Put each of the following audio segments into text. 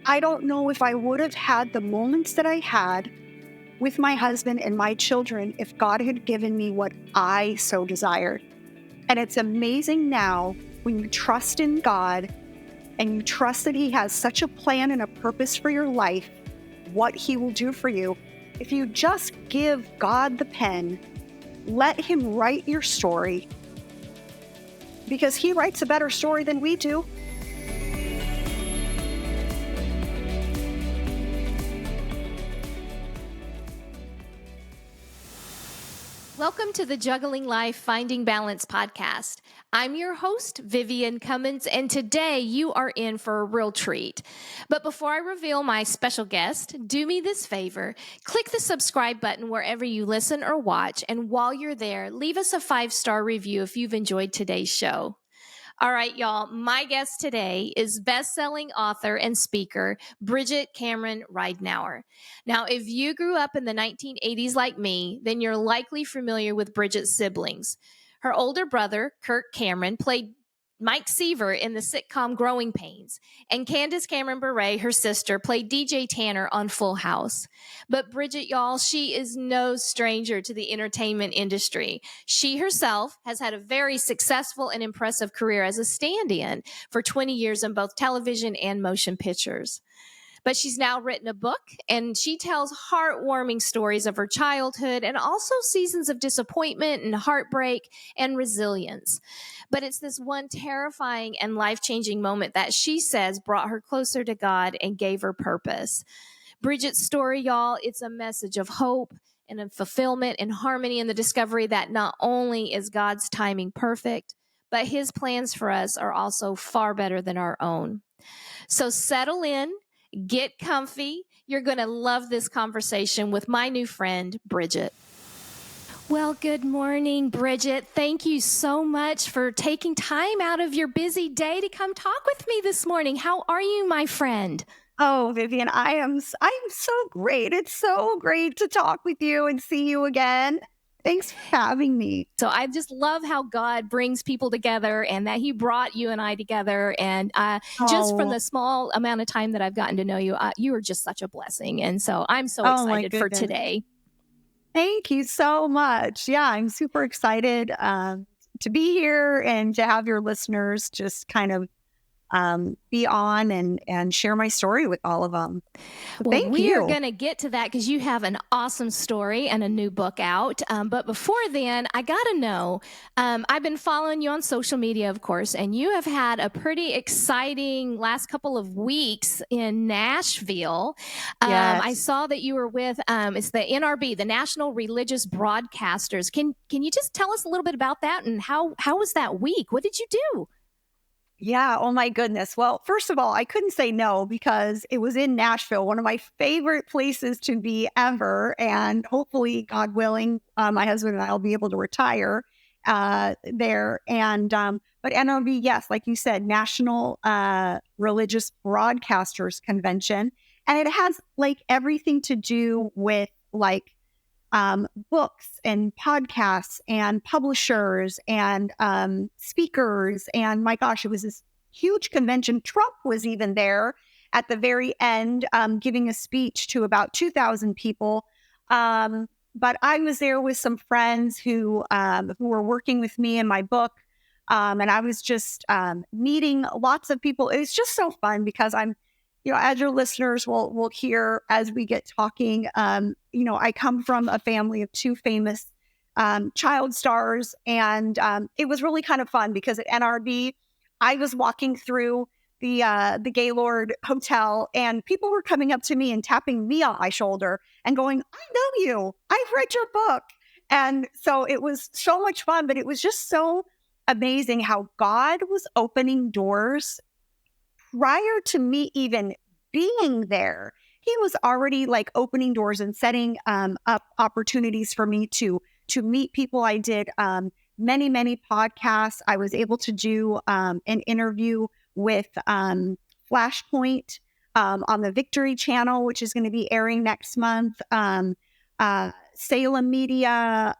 I don't know if I would have had the moments that I had with my husband and my children if God had given me what I so desired. And it's amazing now when you trust in God and you trust that He has such a plan and a purpose for your life, what He will do for you. If you just give God the pen, let Him write your story, because He writes a better story than we do. Welcome to the Juggling Life, Finding Balance podcast. I'm your host, Vivian Cumins, and today you are in for a real treat. But before I reveal my special guest, do me this favor. Click the subscribe button wherever you listen or watch, and while you're there, leave us a 5-star review if you've enjoyed today's show. All right, y'all. My guest today is best-selling author and speaker, Bridgette Cameron Ridenour. Now, if you grew up in the 1980s like me, then you're likely familiar with Bridgette's siblings. Her older brother, Kirk Cameron, played Mike Seaver in the sitcom Growing Pains, and Candace Cameron Bure, her sister, played DJ Tanner on Full House. But Bridgette, y'all, she is no stranger to the entertainment industry. She herself has had a very successful and impressive career as a stand-in for 20 years in both television and motion pictures. But she's now written a book, and she tells heartwarming stories of her childhood and also seasons of disappointment and heartbreak and resilience. But it's this one terrifying and life-changing moment that she says brought her closer to God and gave her purpose. Bridgette's story, y'all, it's a message of hope and of fulfillment and harmony in the discovery that not only is God's timing perfect, but His plans for us are also far better than our own. So settle in. Get comfy. You're going to love this conversation with my new friend, Bridgette. Well, good morning, Bridgette. Thank you so much for taking time out of your busy day to come talk with me this morning. How are you, my friend? Oh, Vivian, I'm so great. It's so great to talk with you and see you again. Thanks for having me. So I just love how God brings people together and that He brought you and I together. And just from the small amount of time that I've gotten to know you, you are just such a blessing. And so I'm so excited for today. Thank you so much. Yeah, I'm super excited to be here and to have your listeners just kind of be on and share my story with all of them. So well, we are going to get to that because you have an awesome story and a new book out. But before then, I got to know, I've been following you on social media, of course, and you have had a pretty exciting last couple of weeks in Nashville. Yes. I saw that you were with, it's the NRB, the National Religious Broadcasters. Can you just tell us a little bit about that and how was that week? What did you do? Yeah. Oh, my goodness. Well, first of all, I couldn't say no because it was in Nashville, one of my favorite places to be ever. And hopefully, God willing, my husband and I will be able to retire there. And but NRB, yes, like you said, National Religious Broadcasters Convention. And it has like everything to do with like books and podcasts and publishers and speakers. And my gosh, it was this huge convention. Trump was even there at the very end, giving a speech to about 2,000 people. But I was there with some friends who were working with me in my book. And I was just meeting lots of people. It was just so fun because as your listeners will hear as we get talking, I come from a family of 2 famous child stars, and it was really kind of fun because at NRB, I was walking through the Gaylord Hotel, and people were coming up to me and tapping me on my shoulder and going, "I know you. I've read your book." And so it was so much fun, but it was just so amazing how God was opening doors prior to me even being there. He was already like opening doors and setting up opportunities for me to meet people. I did many, many podcasts. I was able to do an interview with Flashpoint on the Victory Channel, which is going to be airing next month. Salem Media,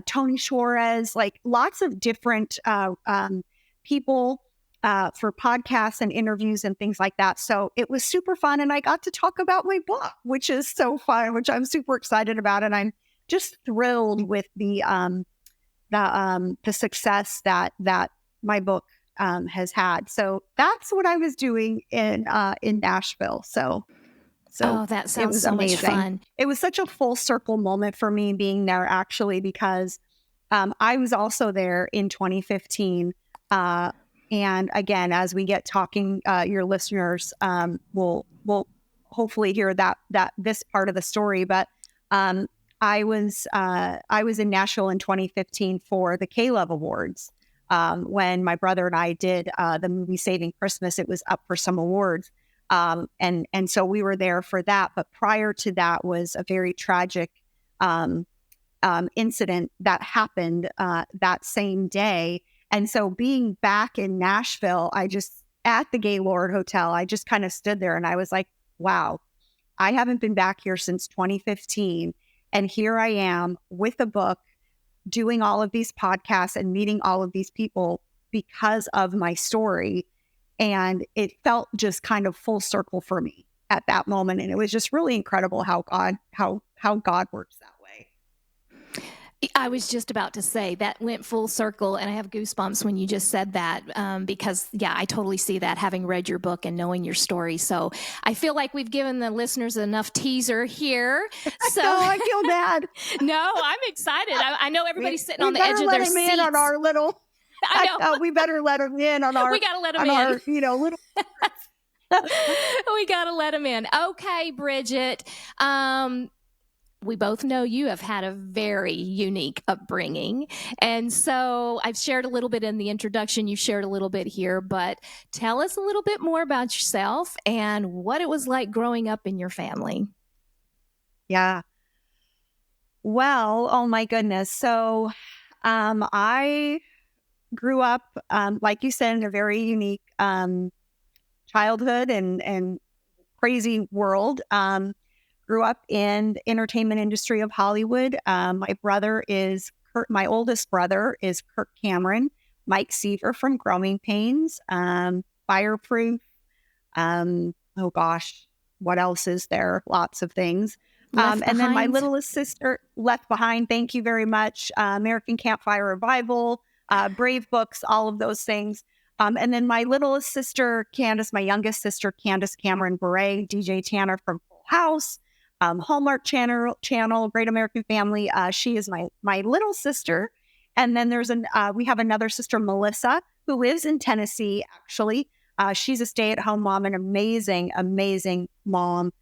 Tony Suarez, like lots of different people for podcasts and interviews and things like that. So it was super fun. And I got to talk about my book, which is so fun, which I'm super excited about. And I'm just thrilled with the success that my book has had. So that's what I was doing in Nashville. So oh, that sounds so much fun. It was such a full circle moment for me being there, actually, because I was also there in 2015. And again, as we get talking, your listeners will hopefully hear that this part of the story. But I was in Nashville in 2015 for the K-Love Awards. When my brother and I did the movie Saving Christmas, it was up for some awards. And so we were there for that. But prior to that was a very tragic incident that happened that same day. And so being back in Nashville, at the Gaylord Hotel, I just kind of stood there and I was like, wow, I haven't been back here since 2015. And here I am with a book, doing all of these podcasts and meeting all of these people because of my story. And it felt just kind of full circle for me at that moment. And it was just really incredible how God works that way. I was just about to say that went full circle, and I have goosebumps when you just said that because, yeah, I totally see that, having read your book and knowing your story. So I feel like we've given the listeners enough teaser here. So no, I feel bad. No, I'm excited. I know everybody's sitting on the edge of their seats. In on our little. I know. We better let them in on our. We got to let them in. Little. We got to let them in. Okay, Bridgette. We both know you have had a very unique upbringing. And so I've shared a little bit in the introduction. You've shared a little bit here, but tell us a little bit more about yourself and what it was like growing up in your family. Yeah. Well, oh my goodness. So I grew up, like you said, in a very unique childhood and crazy world. Grew up in the entertainment industry of Hollywood. My oldest brother is Kirk Cameron, Mike Seaver from Growing Pains, Fireproof. Oh gosh, what else is there? Lots of things. And then my littlest sister, Left Behind. Thank you very much. American Campfire Revival, Brave Books, all of those things. And then my littlest sister, Candace, my youngest sister, Candace Cameron Ridenour, DJ Tanner from Full House. Hallmark Channel, Great American Family. She is my little sister. And then we have another sister, Melissa, who lives in Tennessee, actually. She's a stay-at-home mom, an amazing, amazing mom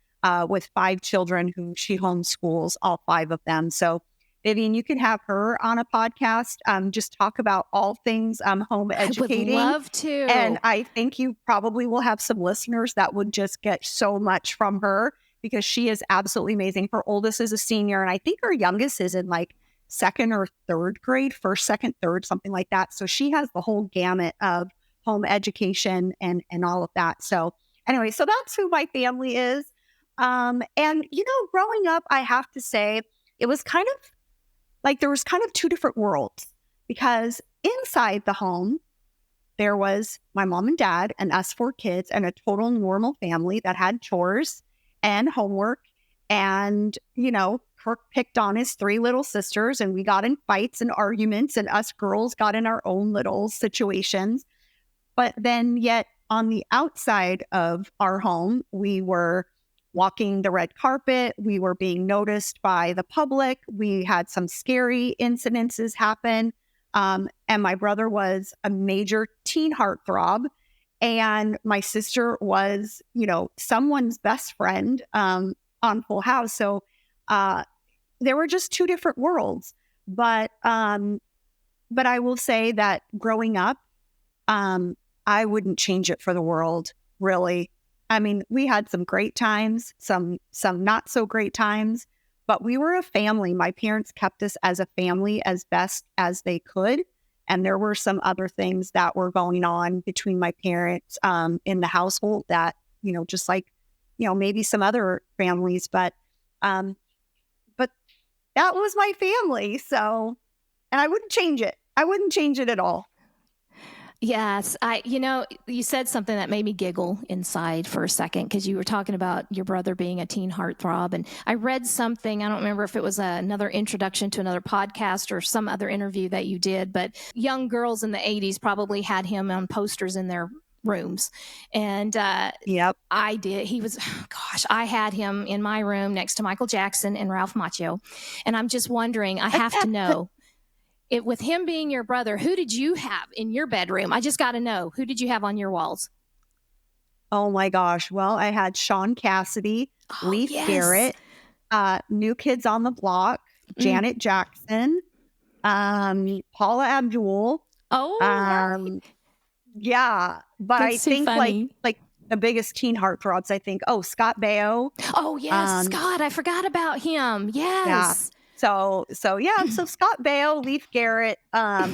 with 5 children who she homeschools, all 5 of them. So, Vivian, you could have her on a podcast, just talk about all things home educating. I would love to. And I think you probably will have some listeners that would just get so much from her, because she is absolutely amazing. Her oldest is a senior, and I think her youngest is in like 2nd or 3rd grade, 1st, 2nd, 3rd, something like that. So she has the whole gamut of home education and all of that. So anyway, so that's who my family is. And, growing up, I have to say, it was kind of like there was kind of 2 different worlds, because inside the home, there was my mom and dad and us 4 kids and a total normal family that had chores and homework. And, Kirk picked on his 3 little sisters, and we got in fights and arguments, and us girls got in our own little situations. But then yet on the outside of our home, we were walking the red carpet. We were being noticed by the public. We had some scary incidences happen. And my brother was a major teen heartthrob. And my sister was, someone's best friend on Full House. So there were just 2 different worlds. But I will say that growing up, I wouldn't change it for the world, really. I mean, we had some great times, some not so great times, but we were a family. My parents kept us as a family as best as they could. And there were some other things that were going on between my parents in the household that, just like, maybe some other families, but that was my family. So, and I wouldn't change it. I wouldn't change it at all. Yes. You said something that made me giggle inside for a second because you were talking about your brother being a teen heartthrob. And I read something, I don't remember if it was another introduction to another podcast or some other interview that you did, but young girls in the 80s probably had him on posters in their rooms. And Yep. I did. I had him in my room next to Michael Jackson and Ralph Macchio. And I'm just wondering, I have to know. With him being your brother, who did you have in your bedroom? I just got to know, who did you have on your walls? Oh my gosh. Well, I had Sean Cassidy, Leif Garrett, New Kids on the Block, Janet Jackson, Paula Abdul. Yeah. But That's I think like the biggest teen heartthrobs, I think, Scott Baio. Oh yes, Scott. I forgot about him. Yes. Yeah. So Scott Baio, Leif Garrett, I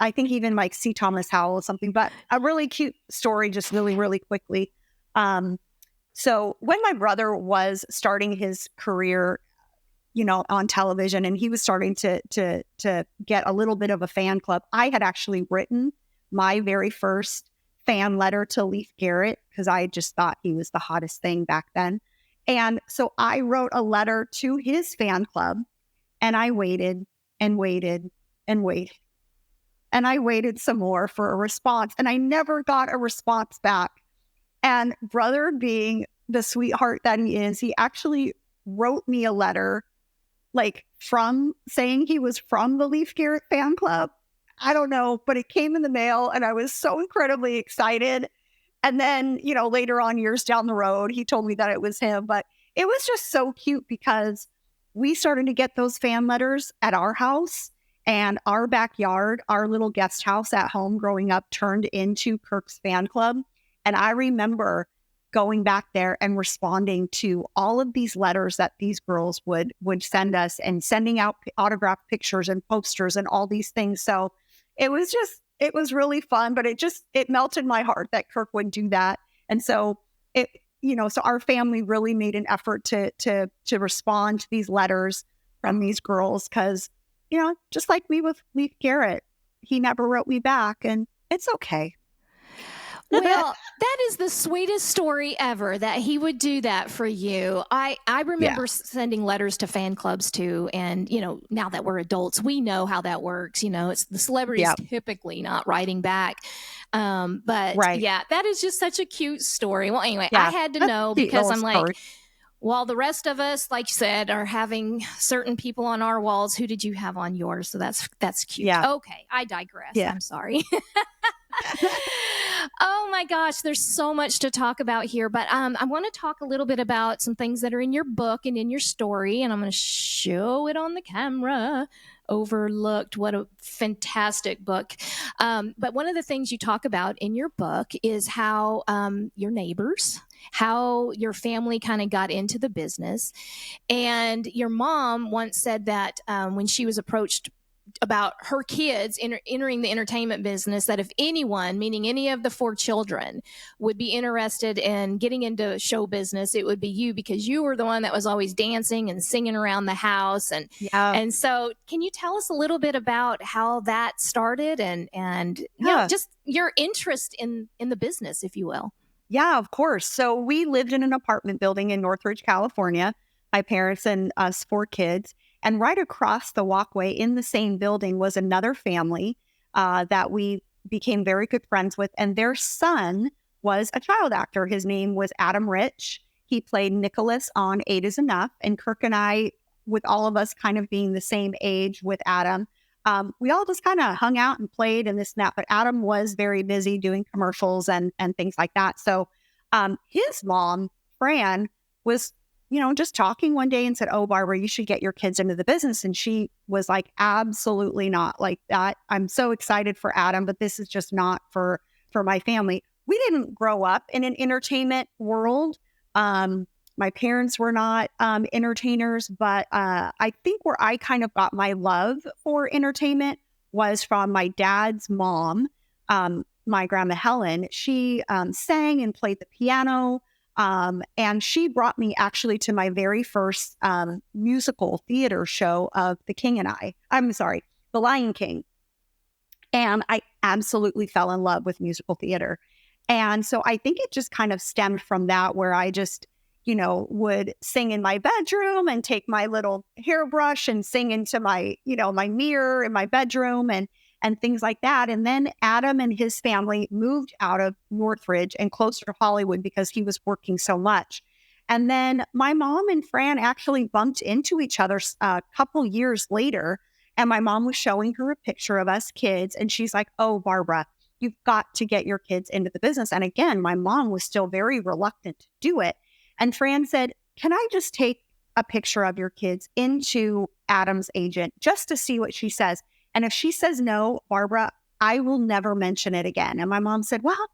think even like C. Thomas Howell or something, but a really cute story, just really, really quickly. So when my brother was starting his career, on television, and he was starting to get a little bit of a fan club, I had actually written my very first fan letter to Leif Garrett because I just thought he was the hottest thing back then. And so I wrote a letter to his fan club, and I waited and waited and waited. And I waited some more for a response, and I never got a response back. And brother, being the sweetheart that he is, he actually wrote me a letter, like from saying he was from the Leif Garrett fan club. I don't know, but it came in the mail, and I was so incredibly excited. And then, later on, years down the road, he told me that it was him. But it was just so cute because we started to get those fan letters at our house, and our backyard, our little guest house at home growing up, turned into Kirk's fan club. And I remember going back there and responding to all of these letters that these girls would send us, and sending out autographed pictures and posters and all these things. So it was really fun, but it melted my heart that Kirk would do that. And so so our family really made an effort to respond to these letters from these girls. Cause, just like me with Leif Garrett, he never wrote me back, and it's okay. Well, that is the sweetest story ever, that he would do that for you. I remember sending letters to fan clubs too. And, now that we're adults, we know how that works. It's the celebrities typically not writing back. But that is just such a cute story. Well, anyway, I had to know because I'm like, while the rest of us, like you said, are having certain people on our walls, who did you have on yours? So that's cute. Yeah. Okay. I digress. Yeah. I'm sorry. Oh my gosh, there's so much to talk about here, but I want to talk a little bit about some things that are in your book and in your story, and I'm going to show it on the camera. Overlooked. What a fantastic book. But one of the things you talk about in your book is how your neighbors, how your family kind of got into the business. And your mom once said that when she was approached about her kids entering the entertainment business, that if anyone, meaning any of the 4 children, would be interested in getting into show business, it would be you, because you were the one that was always dancing and singing around the house. And so can you tell us a little bit about how that started and just your interest in the business, if you will? Yeah, of course. So we lived in an apartment building in Northridge, California, my parents and us 4 kids. And right across the walkway in the same building was another family that we became very good friends with. And their son was a child actor. His name was Adam Rich. He played Nicholas on 8 is Enough. And Kirk and I, with all of us kind of being the same age with Adam, we all just kind of hung out and played and this and that. But Adam was very busy doing commercials and things like that. So his mom, Fran, was just talking one day and said, "Oh, Barbara, you should get your kids into the business." And she was like, "Absolutely not. Like that. I'm so excited for Adam, but this is just not for my family." We didn't grow up in an entertainment world. My parents were not entertainers, but I think where I kind of got my love for entertainment was from my dad's mom, my grandma Helen. She sang and played the piano. And she brought me actually to my very first musical theater show of The Lion King. And absolutely fell in love with musical theater. And so I think it just kind of stemmed from that, where I just, would sing in my bedroom and take my little hairbrush and sing into my, my mirror in my bedroom and things like that. And then Adam and his family moved out of Northridge and closer to Hollywood because he was working so much. And then my mom and Fran actually bumped into each other a couple years later. And my mom was showing her a picture of us kids. And she's like, "Oh, Barbara, you've got to get your kids into the business." And again, my mom was still very reluctant to do it. And Fran said, "Can I just take a picture of your kids into Adam's agent just to see what she says? And if she says no, Barbara, I will never mention it again." And my mom said, "Well,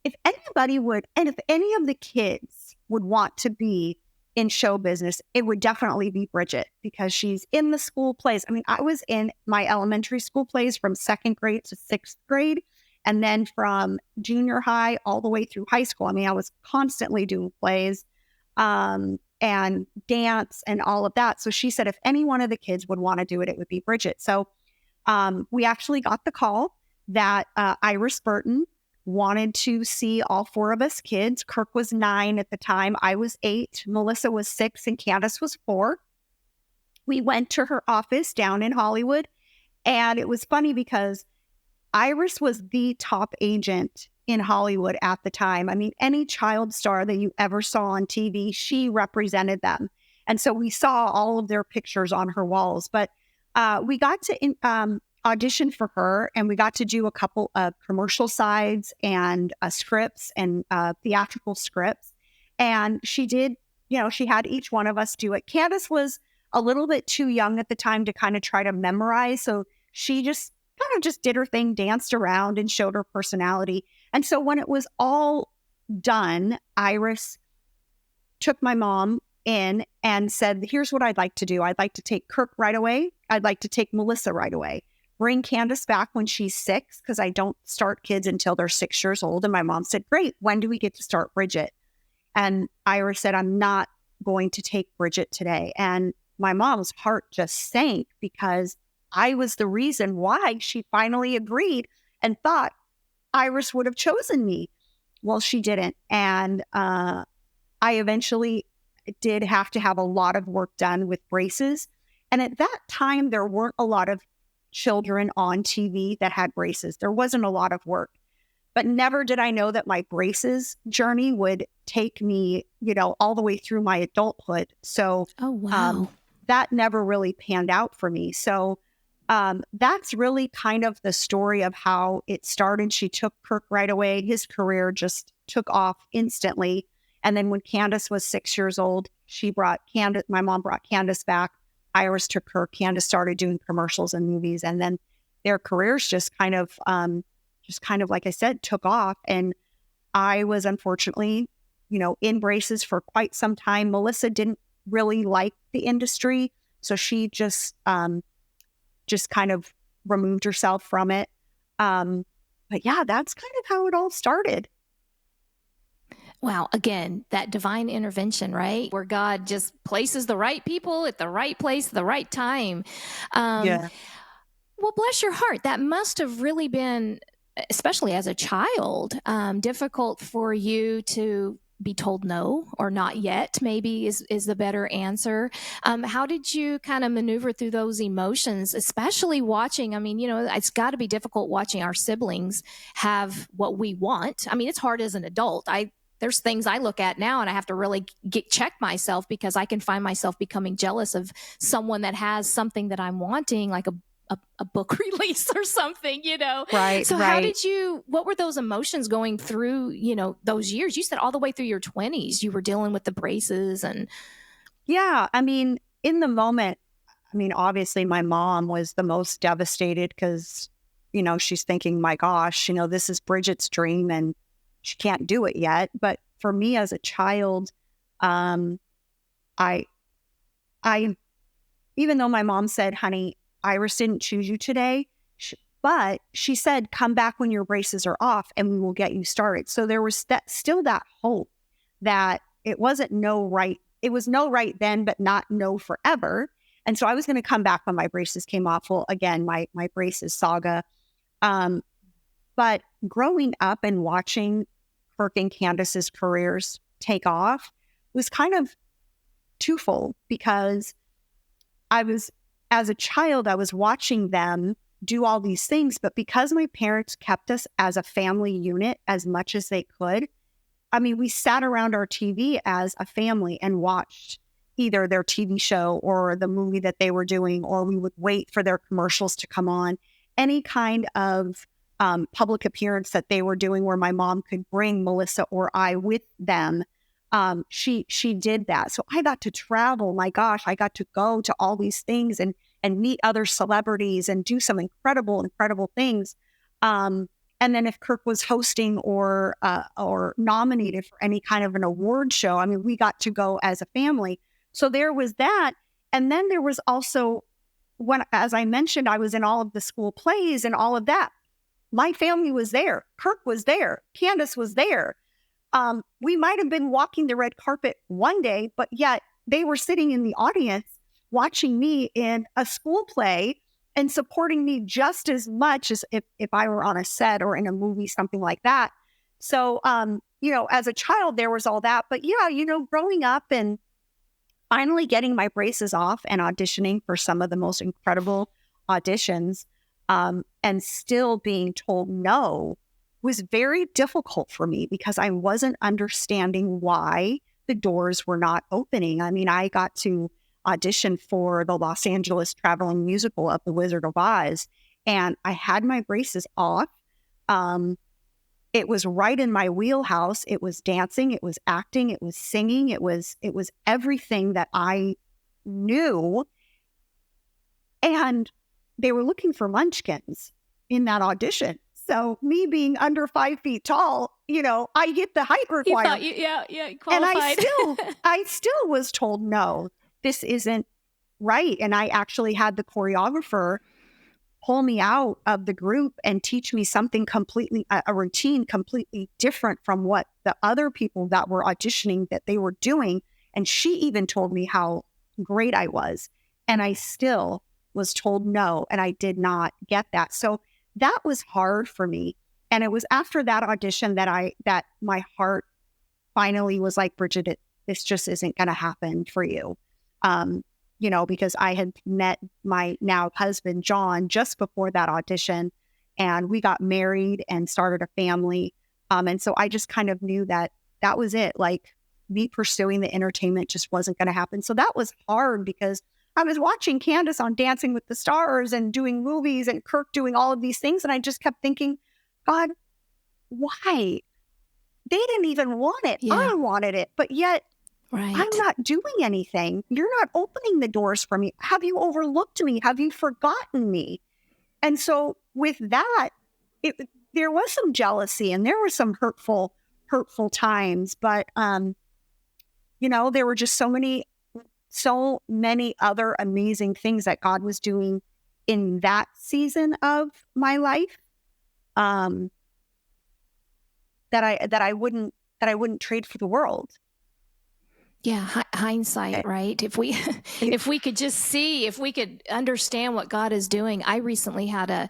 if anybody would, and if any of the kids would want to be in show business, it would definitely be Bridgette, because she's in the school plays." I mean, I was in my elementary school plays from 2nd grade to 6th grade. And then from junior high all the way through high school. I mean, I was constantly doing plays and dance and all of that. So she said, if any one of the kids would want to do it, it would be Bridgette. So we actually got the call that Iris Burton wanted to see all 4 of us kids. Kirk was 9 at the time. I was 8. Melissa was 6 and Candace was 4. We went to her office down in Hollywood. And it was funny because Iris was the top agent in Hollywood at the time. I mean, any child star that you ever saw on TV, she represented them. And so we saw all of their pictures on her walls. But we got to audition for her, and we got to do a couple of commercial sides and scripts and theatrical scripts. And she did, she had each one of us do it. Candace was a little bit too young at the time to kind of try to memorize. So she just kind of just did her thing, danced around and showed her personality. And so when it was all done, Iris took my mom in and said, "Here's what I'd like to do. I'd like to take Kirk right away. I'd like to take Melissa right away. Bring Candace back when she's 6, because I don't start kids until they're 6 years old." And my mom said, "Great. When do we get to start Bridgette?" And Iris said, "I'm not going to take Bridgette today." And my mom's heart just sank, because I was the reason why she finally agreed and thought Iris would have chosen me. Well, she didn't. And I eventually did have to have a lot of work done with braces. And at that time, there weren't a lot of children on TV that had braces. There wasn't a lot of work. But never did I know that my braces journey would take me, all the way through my adulthood. So Oh, wow. that never really panned out for me. So that's really kind of the story of how it started. She took Kirk right away. His career just took off instantly. And then when Candace was 6 years old, my mom brought Candace back. Iris took her. Candace started doing commercials and movies. And then their careers just kind of, like I said, took off. And I was unfortunately, in braces for quite some time. Melissa didn't really like the industry. So she just kind of removed herself from it. But yeah, that's kind of how it all started. Wow. Again, that divine intervention, right? Where God just places the right people at the right place, at the right time. Yeah. Well, bless your heart. That must have really been, especially as a child, difficult for you to be told no, or not yet, maybe is the better answer. How did you kind of maneuver through those emotions, especially watching? I mean, it's got to be difficult watching our siblings have what we want. I mean, it's hard as an adult. There's things I look at now and I have to really check myself, because I can find myself becoming jealous of someone that has something that I'm wanting, like a book release or something, Right. So right. what were those emotions going through, those years? You said all the way through your 20s, you were dealing with the braces and. Yeah. I mean, in the moment, obviously my mom was the most devastated, because, she's thinking, my gosh, this is Bridgette's dream and she can't do it yet. But for me as a child, I, even though my mom said, "Honey, Iris didn't choose you today," but she said, "Come back when your braces are off and we will get you started." So there was still that hope that it wasn't no right. It was no right then, but not no forever. And so I was going to come back when my braces came off. Well, again, my braces saga. But growing up and watching Kirk and Candace's careers take off was kind of twofold, because as a child, I was watching them do all these things, but because my parents kept us as a family unit as much as they could, I mean, we sat around our TV as a family and watched either their TV show or the movie that they were doing, or we would wait for their commercials to come on. Any kind of public appearance that they were doing where my mom could bring Melissa or I with them, she did that. So I got to travel. My gosh, I got to go to all these things and meet other celebrities and do some incredible things. And then if Kirk was hosting or nominated for any kind of an award show, I mean, we got to go as a family. So there was that. And then there was also, as I mentioned, I was in all of the school plays and all of that. My family was there. Kirk was there. Candace was there. We might have been walking the red carpet one day, but yet they were sitting in the audience watching me in a school play and supporting me just as much as if I were on a set or in a movie, something like that. So, as a child, there was all that. But yeah, growing up and finally getting my braces off and auditioning for some of the most incredible auditions, and still being told no was very difficult for me, because I wasn't understanding why the doors were not opening. I mean, I got to audition for the Los Angeles traveling musical of The Wizard of Oz, and I had my braces off. It was right in my wheelhouse. It was dancing, it was acting, it was singing, it was everything that I knew. And they were looking for munchkins in that audition. So me being under 5 feet tall, I hit the height requirement. You qualified. And I still was told, no, this isn't right. And I actually had the choreographer pull me out of the group and teach me something completely, a routine completely different from what the other people that were auditioning that they were doing. And she even told me how great I was. And I still was told no, and I did not get that. So that was hard for me. And it was after that audition that my heart finally was like, Bridgette, this just isn't going to happen for you. Because I had met my now husband, John, just before that audition, and we got married and started a family. And so I just kind of knew that was it. Like, me pursuing the entertainment just wasn't going to happen. So that was hard, because I was watching Candace on Dancing with the Stars and doing movies, and Kirk doing all of these things. And I just kept thinking, God, why? They didn't even want it. Yeah. I wanted it. But yet, right, I'm not doing anything. You're not opening the doors for me. Have you overlooked me? Have you forgotten me? And so with that, there was some jealousy and there were some hurtful times. But, there were just so many other amazing things that God was doing in that season of my life, that I wouldn't trade for the world. Yeah, hindsight, right? If we could just see, if we could understand what God is doing. I recently had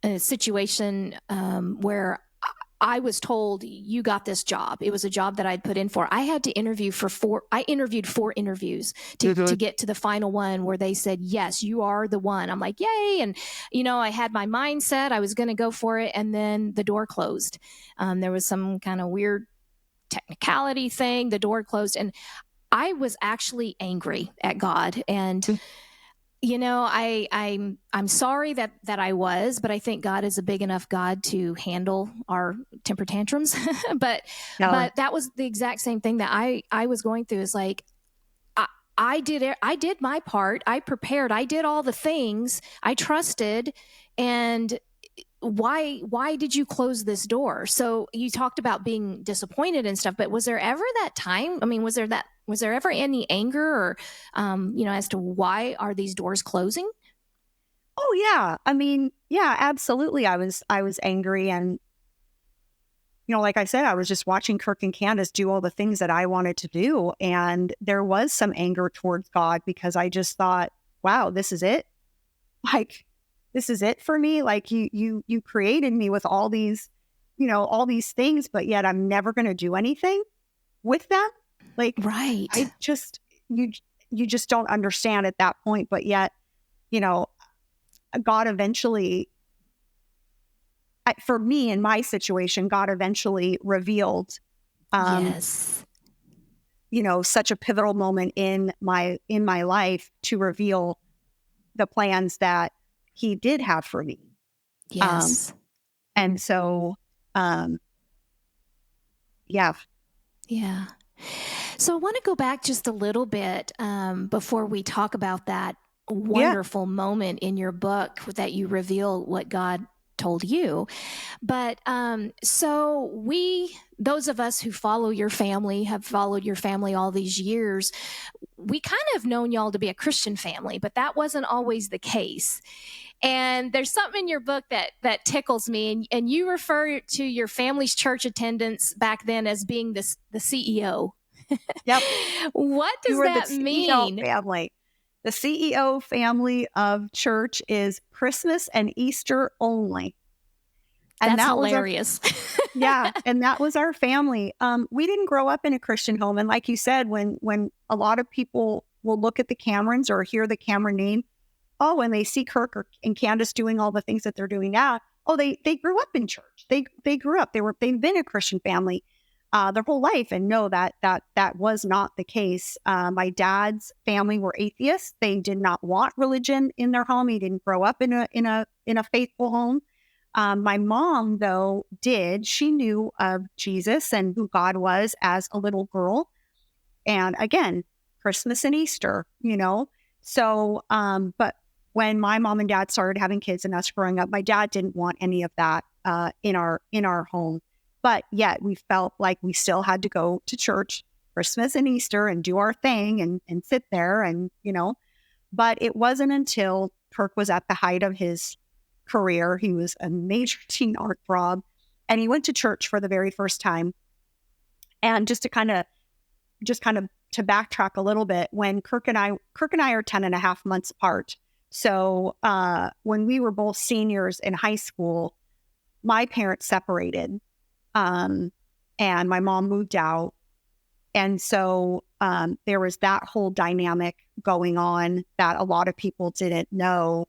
a situation where I was told, you got this job. It was a job that I'd put in for. I had to interview I interviewed 4 interviews to get to the final one where they said, yes, you are the one. I'm like, yay. And, I had my mindset, I was going to go for it. And then the door closed. There was some kind of weird technicality thing. The door closed, and I was actually angry at God. And I'm sorry that I was, but I think God is a big enough God to handle our temper tantrums. but that was the exact same thing that I was going through. Is like, I did my part. I prepared. I did all the things. I trusted. And why did you close this door? So you talked about being disappointed and stuff, but was there ever that time? I mean, was there ever any anger or, as to why are these doors closing? Oh yeah. I mean, yeah, absolutely. I was angry, and, like I said, I was just watching Kirk and Candace do all the things that I wanted to do. And there was some anger towards God, because I just thought, wow, this is it. Like, this is it for me. Like you created me with all these, all these things, but yet I'm never going to do anything with them. Like, Right. you just don't understand at that point. But yet, God eventually, for me in my situation, God eventually revealed, Yes. Such a pivotal moment in my life to reveal the plans that he did have for me. Yes. And so, yeah. Yeah. So I want to go back just a little bit before we talk about that wonderful moment in your book that you reveal what God told you. But so those of us who have followed your family all these years, we kind of known y'all to be a Christian family, but that wasn't always the case. And there's something in your book that tickles me, and you refer to your family's church attendance back then as being the CEO. Yep. What does that mean? Family. The CEO family of church is Christmas and Easter only. And that's hilarious. And that was our family. We didn't grow up in a Christian home. And like you said, when a lot of people will look at the Camerons or hear the Cameron name, when they see Kirk and Candace doing all the things that they're doing now, they grew up in church. They grew up. They've been a Christian family their whole life. And no, that was not the case. My dad's family were atheists. They did not want religion in their home. He didn't grow up in a faithful home. My mom, though, did. She knew of Jesus and who God was as a little girl. And again, Christmas and Easter, So, but when my mom and dad started having kids and us growing up, my dad didn't want any of that in our home. But yet we felt like we still had to go to church Christmas and Easter and do our thing and sit there and, But it wasn't until Kirk was at the height of his career. He was a major teen heartthrob, and he went to church for the very first time. And just to kind of to backtrack a little bit, when Kirk and I are 10 and a half months apart. So when we were both seniors in high school, my parents separated, and my mom moved out. And so there was that whole dynamic going on that a lot of people didn't know.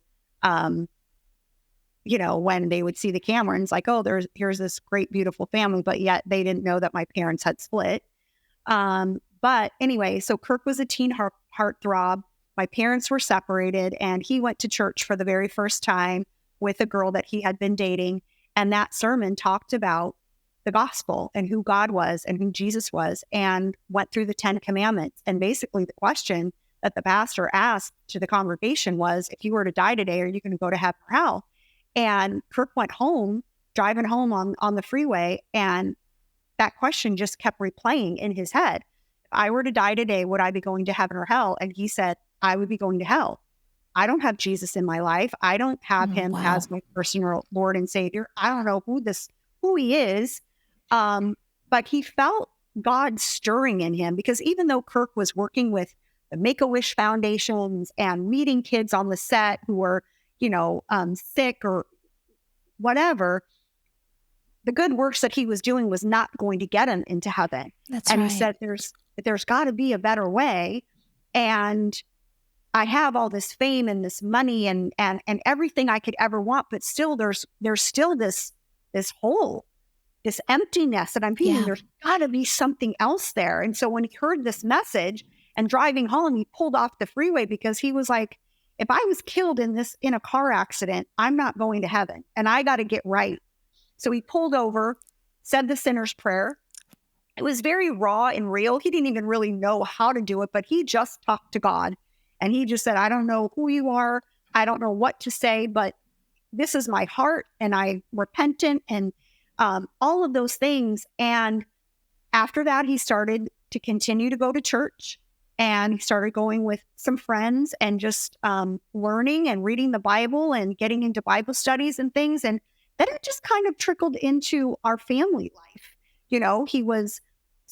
When they would see the Camerons, like, here's this great, beautiful family, but yet they didn't know that my parents had split. But anyway, so Kirk was a teen heartthrob. My parents were separated, and he went to church for the very first time with a girl that he had been dating. And that sermon talked about the gospel and who God was and who Jesus was, and went through the 10 commandments. And basically the question that the pastor asked to the congregation was, if you were to die today, are you going to go to heaven or hell? And Kirk went home, driving home on the freeway, and that question just kept replaying in his head. If I were to die today, would I be going to heaven or hell? And he said, I would be going to hell. I don't have Jesus in my life. I don't have him as my personal Lord and Savior. I don't know who he is. But he felt God stirring in him, because even though Kirk was working with the Make-A-Wish foundations and meeting kids on the set who were, sick or whatever, the good works that he was doing was not going to get him into heaven. That's right. He said, there's got to be a better way. And I have all this fame and this money and everything I could ever want, but still there's still this hole, this emptiness that I'm feeling. Yeah. There's got to be something else there. And so when he heard this message and driving home, he pulled off the freeway, because he was like, if I was killed in a car accident, I'm not going to heaven, and I got to get right. So he pulled over, said the sinner's prayer. It was very raw and real. He didn't even really know how to do it, but he just talked to God. And he just said, I don't know who you are. I don't know what to say, but this is my heart, and I'm repentant, and all of those things. And after that, he started to continue to go to church, and he started going with some friends and just learning and reading the Bible and getting into Bible studies and things. And then it just kind of trickled into our family life. He was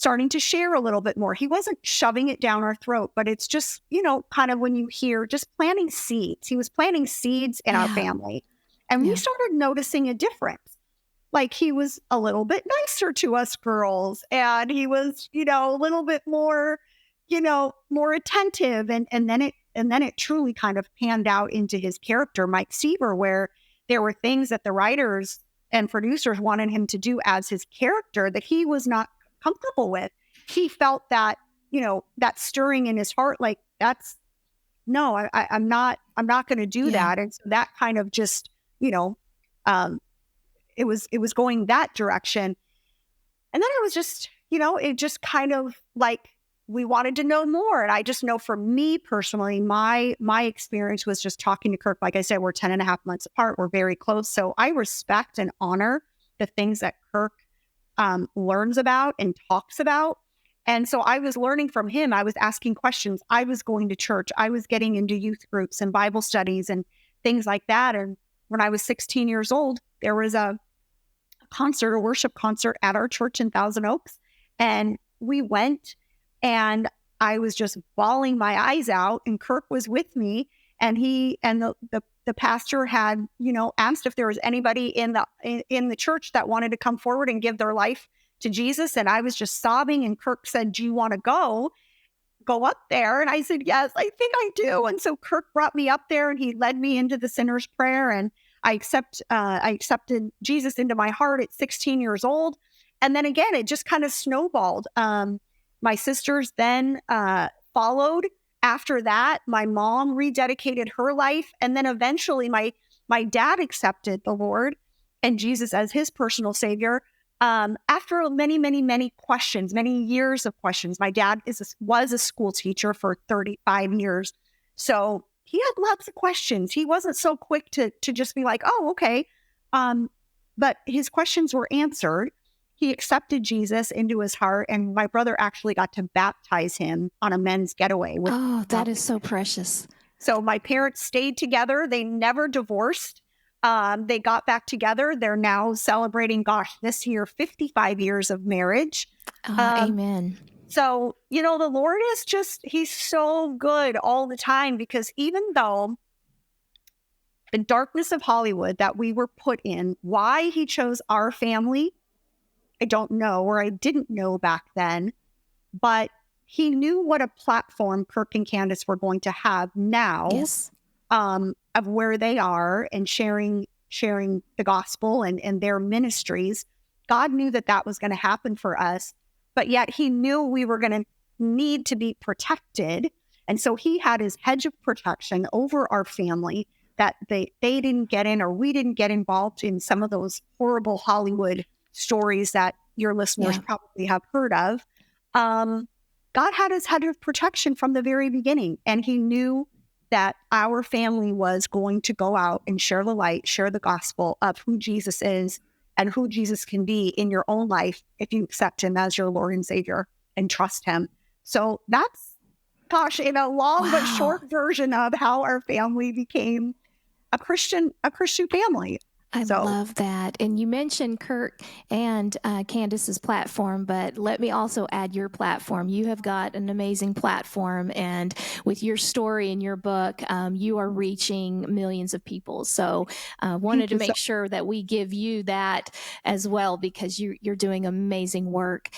starting to share a little bit more. He wasn't shoving it down our throat, but it's just, kind of when you hear just planting seeds. He was planting seeds in our family. And we started noticing a difference. Like he was a little bit nicer to us girls, and he was, a little bit more, more attentive. And then it truly kind of panned out into his character, Mike Seaver, where there were things that the writers and producers wanted him to do as his character that he was not comfortable with. He felt that, that stirring in his heart, like I'm not going to do that. And so that kind of just, it was going that direction. And then it was just, it just kind of like we wanted to know more. And I just know for me personally, my experience was just talking to Kirk. Like I said, we're 10 and a half months apart. We're very close. So I respect and honor the things that Kirk learns about and talks about. And so I was learning from him. I was asking questions. I was going to church. I was getting into youth groups and Bible studies and things like that. And when I was 16 years old, there was a worship concert at our church in Thousand Oaks. And we went, and I was just bawling my eyes out, and Kirk was with me, and the pastor had, asked if there was anybody in the church that wanted to come forward and give their life to Jesus. And I was just sobbing, and Kirk said, "Do you want to go up there?" And I said, "Yes, I think I do." And so Kirk brought me up there, and he led me into the sinner's prayer, and I accepted Jesus into my heart at 16 years old. And then again, it just kind of snowballed. My sisters then followed after that. My mom rededicated her life. And then eventually my dad accepted the Lord and Jesus as his personal savior. After many, many, many questions, many years of questions. My dad was a school teacher for 35 years. So he had lots of questions. He wasn't so quick to just be like, "Oh, okay." But his questions were answered. He accepted Jesus into his heart, and my brother actually got to baptize him on a men's getaway. That is so precious. So my parents stayed together. They never divorced. They got back together. They're now celebrating, this year, 55 years of marriage. Amen. So, the Lord is he's so good all the time, because even though the darkness of Hollywood that we were put in, why he chose our family, I don't know, or I didn't know back then, but he knew what a platform Kirk and Candace were going to have now. Yes. Of where they are and sharing the gospel and their ministries. God knew that was going to happen for us, but yet he knew we were going to need to be protected. And so he had his hedge of protection over our family, that they didn't get in, or we didn't get involved in some of those horrible Hollywood stories that your listeners probably have heard of. God had his hedge of protection from the very beginning, and he knew that our family was going to go out and share the light, share the gospel of who Jesus is and who Jesus can be in your own life if you accept him as your Lord and Savior and trust him. So that's, in a long but short version of how our family became a Christian family. I love that. And you mentioned Kirk and Candace's platform, but let me also add your platform. You have got an amazing platform, and with your story and your book, you are reaching millions of people. So wanted to make sure that we give you that as well, because you're doing amazing work.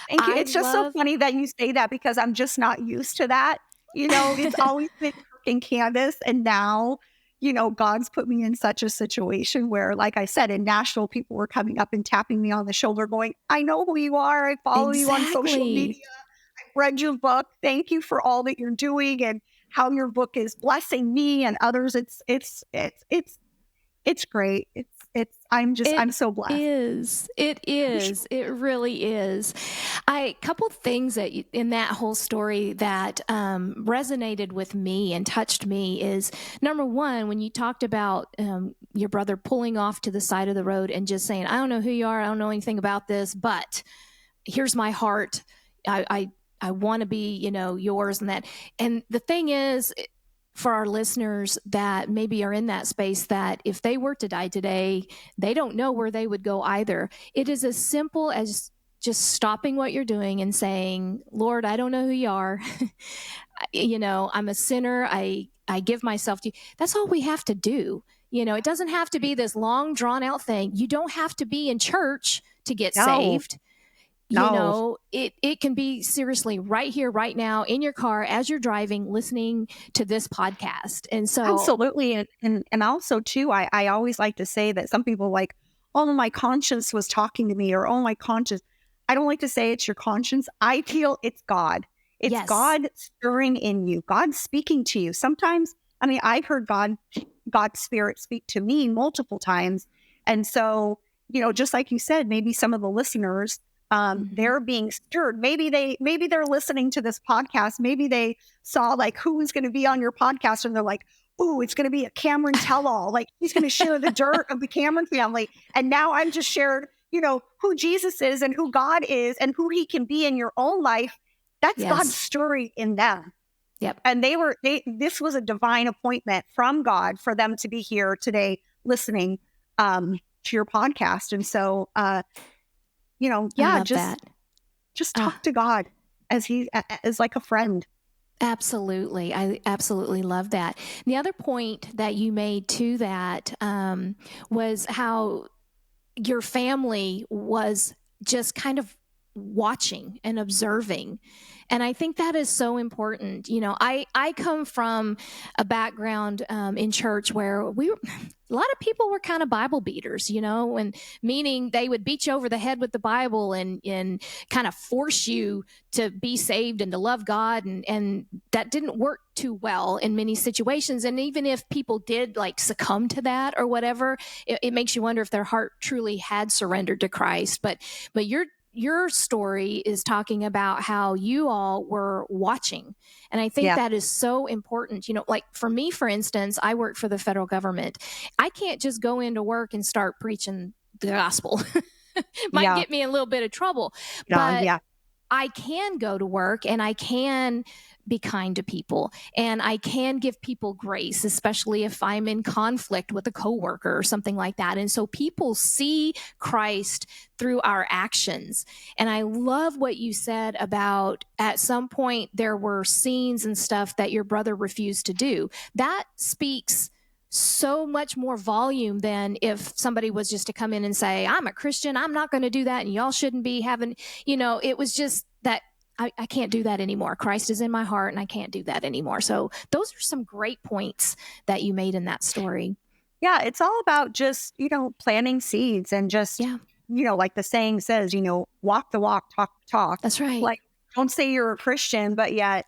Thank you. It's just so funny that you say that, because I'm just not used to that. It's always been Kirk and Candace, and now God's put me in such a situation where, like I said, in Nashville, people were coming up and tapping me on the shoulder going, "I know who you are. I follow you on social media. I've read your book. Thank you for all that you're doing and how your book is blessing me and others." It's great. I'm so blessed. It is. It really is. A couple things that in that whole story that resonated with me and touched me is, number one, when you talked about your brother pulling off to the side of the road and just saying, "I don't know who you are. I don't know anything about this, but here's my heart. I want to be, yours," and that. And the thing is, for our listeners that maybe are in that space, that if they were to die today, they don't know where they would go either. It is as simple as just stopping what you're doing and saying, Lord, I don't know who you are. I'm a sinner. I give myself to you. That's all we have to do. It doesn't have to be this long drawn out thing. You don't have to be in church to get saved. No. It can be seriously right here, right now, in your car, as you're driving, listening to this podcast. And so Absolutely. And also too, I always like to say that some people like, oh, my conscience was talking to me, or oh, my conscience. I don't like to say it's your conscience. I feel it's God. It's yes. God stirring in you, God speaking to you. Sometimes, I mean, I've heard God's spirit speak to me multiple times. And so, just like you said, maybe some of the listeners, they're being stirred. Maybe they're listening to this podcast. Maybe they saw like who was going to be on your podcast, and they're like, "Oh, it's going to be a Cameron tell-all. Like he's going to share the dirt of the Cameron family." And now I'm just shared, who Jesus is and who God is and who He can be in your own life. That's yes. God's story in them. Yep. And this was a divine appointment from God for them to be here today listening to your podcast. And so, just talk to God as like a friend. Absolutely. I absolutely love that. The other point that you made to that was how your family was just kind of watching and observing. And I think that is so important. I come from a background in church where a lot of people were kind of Bible beaters, and meaning they would beat you over the head with the Bible and kind of force you to be saved and to love God. And that didn't work too well in many situations. And even if people did like succumb to that or whatever, it makes you wonder if their heart truly had surrendered to Christ. But your story is talking about how you all were watching. And I think that is so important. Like for me, for instance, I work for the federal government. I can't just go into work and start preaching the gospel. Might get me in a little bit of trouble. But I can go to work and I can be kind to people and I can give people grace, especially if I'm in conflict with a coworker or something like that. And so people see Christ through our actions. And I love what you said about at some point there were scenes and stuff that your brother refused to do. That speaks so much more volume than if somebody was just to come in and say, I'm a Christian, I'm not going to do that, and y'all shouldn't be having, it was just that I can't do that anymore. Christ is in my heart and I can't do that anymore. So those are some great points that you made in that story. Yeah, it's all about just, planting seeds and just, like the saying says, walk the walk, talk the talk. That's right. Like, don't say you're a Christian, but yet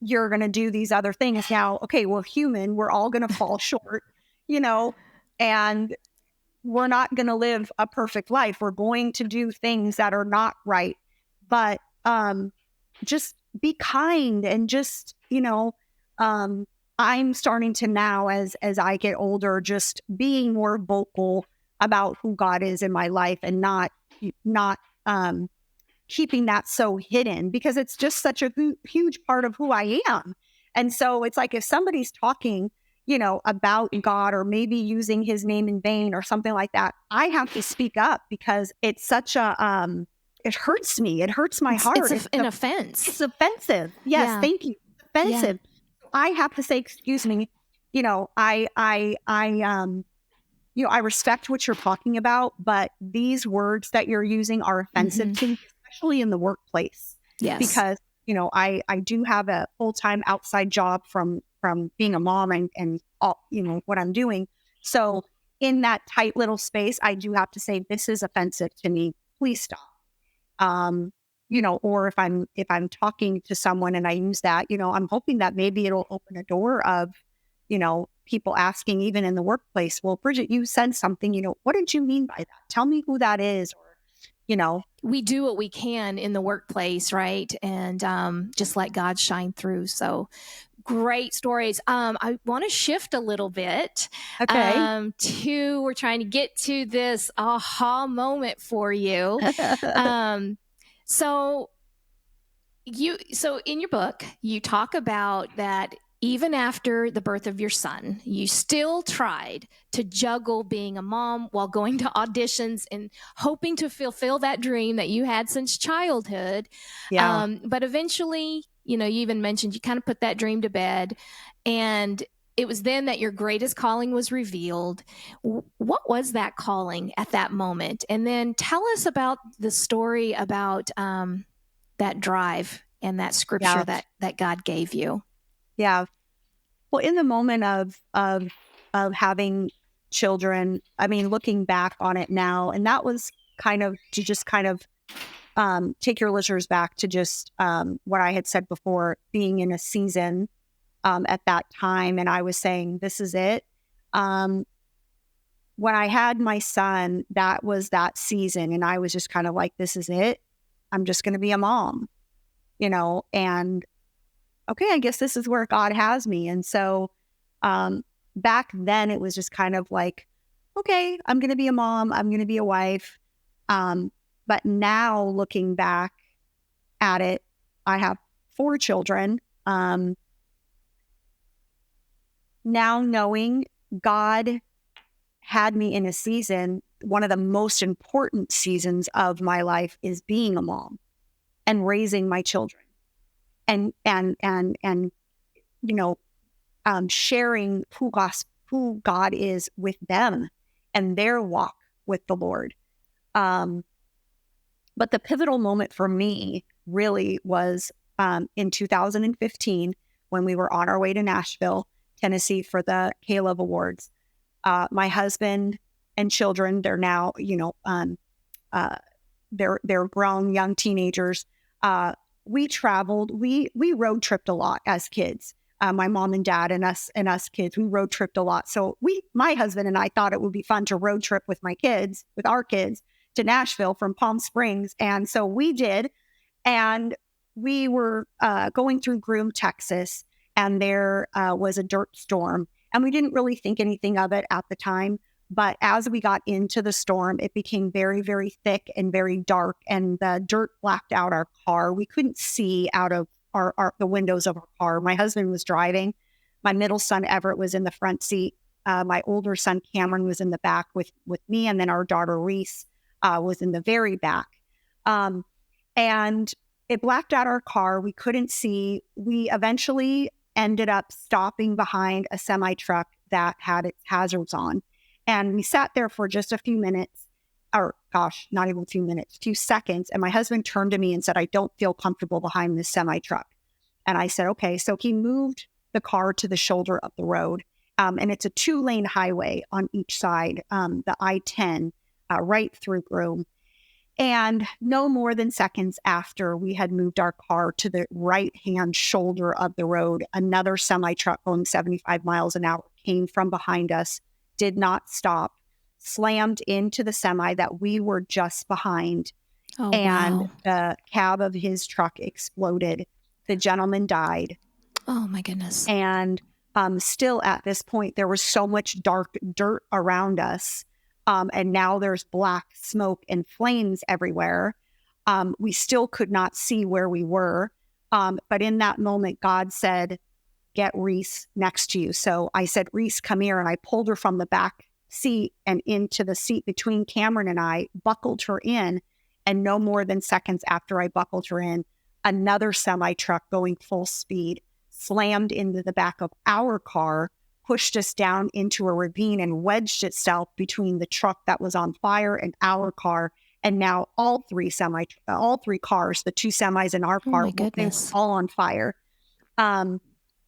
you're going to do these other things. Now, okay, well, we're all going to fall short, and we're not going to live a perfect life. We're going to do things that are not right. But just be kind and just, I'm starting to now as I get older, just being more vocal about who God is in my life and not keeping that so hidden, because it's just such a huge part of who I am. And so it's like if somebody's talking, about God or maybe using his name in vain or something like that, I have to speak up because it's such a it hurts me. It hurts my heart. It's an offense. It's offensive. Yes, thank you. It's offensive. Yeah. I have to say, excuse me. I respect what you're talking about, but these words that you're using are offensive to me, especially in the workplace. Yes, because I do have a full-time outside job from being a mom and all what I'm doing. So in that tight little space, I do have to say this is offensive to me. Please stop. Or if I'm talking to someone and I use that, I'm hoping that maybe it'll open a door of, people asking even in the workplace, well, Bridgette, you said something, what did you mean by that? Tell me who that is. Or, we do what we can in the workplace, right? And just let God shine through. So great stories. I want to shift a little bit. Okay. We're trying to get to this aha moment for you. So in your book, you talk about that even after the birth of your son, you still tried to juggle being a mom while going to auditions and hoping to fulfill that dream that you had since childhood. Yeah. But eventually, you even mentioned you kind of put that dream to bed, and it was then that your greatest calling was revealed. What was that calling at that moment? And then tell us about the story about that drive and that scripture Yeah. that God gave you. Yeah. Well, in the moment of having children, I mean, looking back on it now, and that was kind of to just kind of take your listeners back to just what I had said before, being in a season at that time, and I was saying, this is it. When I had my son, that was that season, and I was just kind of like, this is it. I'm just going to be a mom, and okay, I guess this is where God has me. And so back then it was just kind of like, okay, I'm going to be a mom. I'm going to be a wife. But now looking back at it, I have 4 children. Now knowing God had me in a season, one of the most important seasons of my life is being a mom and raising my children. And sharing who God is with them and their walk with the Lord. But the pivotal moment for me really was in 2015 when we were on our way to Nashville, Tennessee for the Caleb Awards. My husband and children, they're now, they're grown young teenagers. We traveled, we road tripped a lot as kids. My mom and dad and us kids, we road tripped a lot. So my husband and I thought it would be fun to road trip with our kids to Nashville from Palm Springs. And so we did. And we were going through Groom, Texas, and there was a dirt storm. And we didn't really think anything of it at the time. But as we got into the storm, it became very, very thick and very dark, and the dirt blacked out our car. We couldn't see out of the windows of our car. My husband was driving. My middle son, Everett, was in the front seat. My older son, Cameron, was in the back with me. And then our daughter, Reese, was in the very back. And it blacked out our car. We couldn't see. We eventually ended up stopping behind a semi truck that had its hazards on. And we sat there for just a few minutes, or gosh, not even a few minutes, 2 seconds. And my husband turned to me and said, I don't feel comfortable behind this semi truck. And I said, okay. So he moved the car to the shoulder of the road. And it's a 2-lane highway on each side, the I-10, right through Groom. And no more than seconds after we had moved our car to the right-hand shoulder of the road, another semi-truck going 75 miles an hour came from behind us, did not stop, slammed into the semi that we were just behind. Oh, and wow. The cab of his truck exploded. The gentleman died. Oh, my goodness. And still at this point, there was so much dark dirt around us. And now there's black smoke and flames everywhere. We still could not see where we were. But in that moment, God said, get Reese next to you. So I said, Reese, come here. And I pulled her from the back seat and into the seat between Cameron and I, buckled her in. And no more than seconds after I buckled her in, another semi-truck going full speed slammed into the back of our car, pushed us down into a ravine and wedged itself between the truck that was on fire and our car. And now all three cars, the 2 semis and our car, they were all on fire.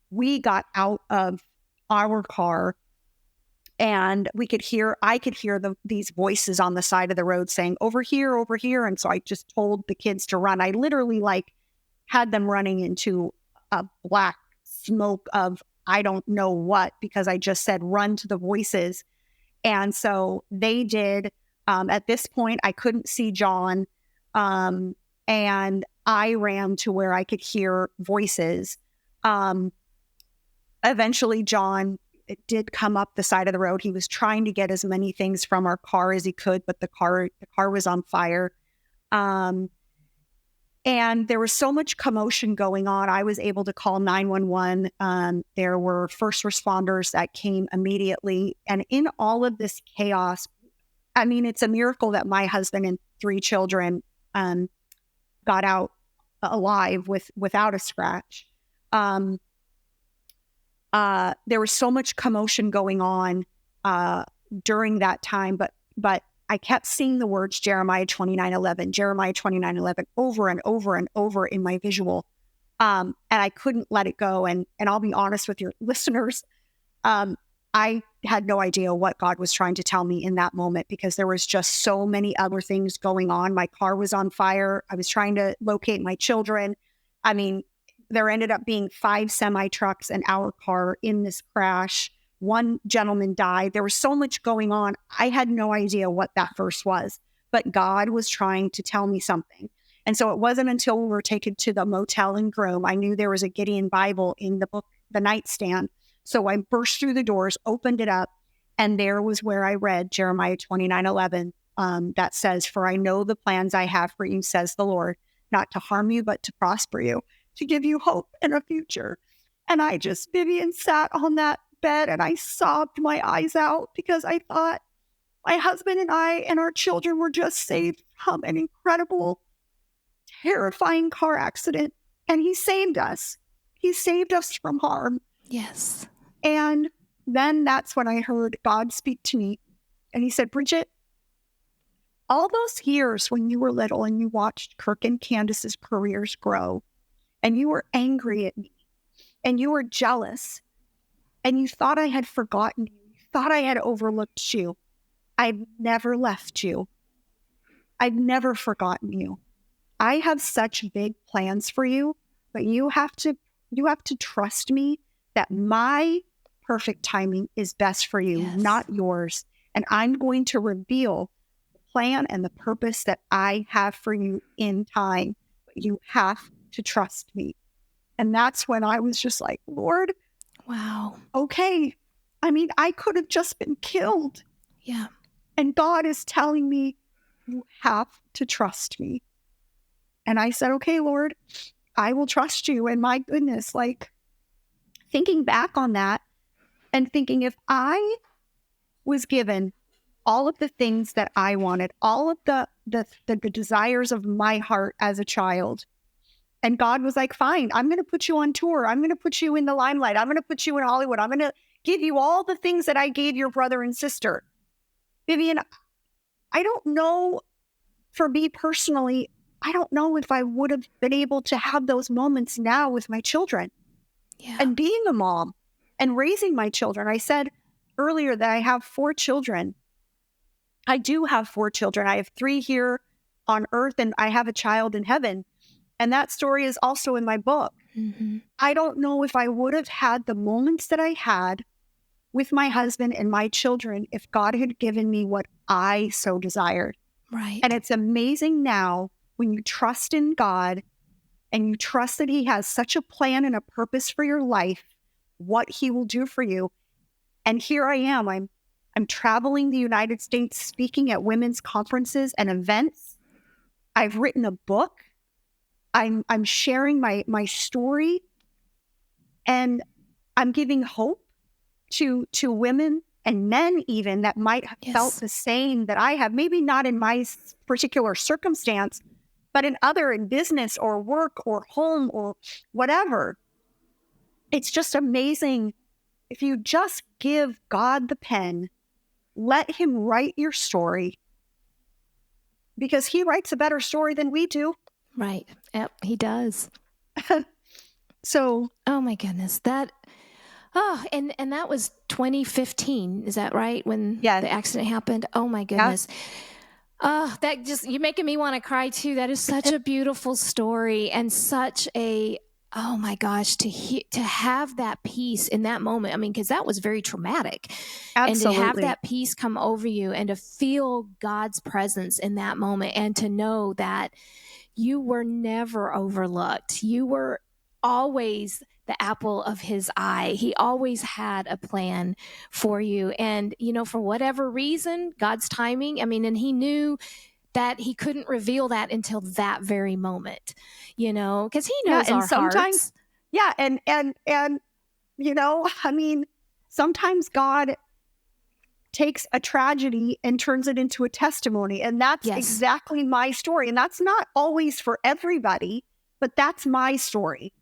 We got out of our car and I could hear these voices on the side of the road saying, over here, over here. And so I just told the kids to run. I literally had them running into a black smoke of I don't know what, because I just said, run to the voices. And so they did. At this point, I couldn't see John. And I ran to where I could hear voices. Eventually, John did come up the side of the road. He was trying to get as many things from our car as he could, but the car was on fire. And there was so much commotion going on. I was able to call 911. There were first responders that came immediately. And in all of this chaos, I mean, it's a miracle that my husband and 3 children got out alive without a scratch. There was so much commotion going on during that time, but I kept seeing the words Jeremiah 29:11 over and over and over in my visual. And I couldn't let it go. And I'll be honest with your listeners, I had no idea what God was trying to tell me in that moment, because there was just so many other things going on. My car was on fire. I was trying to locate my children. I mean, there ended up being 5 semi-trucks and our car in this crash. 1 gentleman died. There was so much going on. I had no idea what that verse was, but God was trying to tell me something. And so it wasn't until we were taken to the motel in Groom, I knew there was a Gideon Bible in the book, the nightstand. So I burst through the doors, opened it up, and there was where I read Jeremiah 29:11, that says, "For I know the plans I have for you, says the Lord, not to harm you, but to prosper you, to give you hope and a future." And Vivian sat on that bed and I sobbed my eyes out, because I thought my husband and I and our children were just saved from an incredible, terrifying car accident. And he saved us. He saved us from harm. Yes. And then that's when I heard God speak to me. And he said, "Bridgette, all those years when you were little and you watched Kirk and Candace's careers grow, and you were angry at me, and you were jealous, and you thought I had forgotten you, you thought I had overlooked you, I've never left you. I've never forgotten you. I have such big plans for you, but you have to trust me that my perfect timing is best for you, Yes. not yours. And I'm going to reveal the plan and the purpose that I have for you in time. But you have to trust me." And that's when I was just like, "Lord, Wow. okay." I mean, I could have just been killed. Yeah. And God is telling me, "You have to trust me." And I said, "Okay, Lord, I will trust you." And my goodness, like, thinking back on that and thinking, if I was given all of the things that I wanted, all of the desires of my heart as a child, and God was like, "Fine, I'm going to put you on tour. I'm going to put you in the limelight. I'm going to put you in Hollywood. I'm going to give you all the things that I gave your brother and sister." Vivian, I don't know, for me personally, I don't know if I would have been able to have those moments now with my children. Yeah. And being a mom and raising my children. I said earlier that I have 4 children. I do have 4 children. I have 3 here on earth, and I have a child in heaven. And that story is also in my book. Mm-hmm. I don't know if I would have had the moments that I had with my husband and my children if God had given me what I so desired. Right. And it's amazing now when you trust in God and you trust that He has such a plan and a purpose for your life, what He will do for you. And here I am. I'm traveling the United States, speaking at women's conferences and events. I've written a book. I'm sharing my story, and I'm giving hope to women and men even that might have felt the same that I have. Maybe not in my particular circumstance, but in business or work or home or whatever. It's just amazing. If you just give God the pen, let Him write your story, because He writes a better story than we do. Right. Yep, He does. So, oh my goodness, and that was 2015. Is that right? When the accident happened? Oh my goodness. That you're making me want to cry too. That is such a beautiful story, and such a, oh my gosh, to have that peace in that moment. I mean, because that was very traumatic. Absolutely. And to have that peace come over you and to feel God's presence in that moment, and to know that you were never overlooked. You were always the apple of His eye. He always had a plan for you. And, for whatever reason, God's timing, and He knew that he couldn't reveal that until that very moment, because he knows and our hearts. and I mean, sometimes God takes a tragedy and turns it into a testimony. And that's exactly my story. And that's not always for everybody, but that's my story.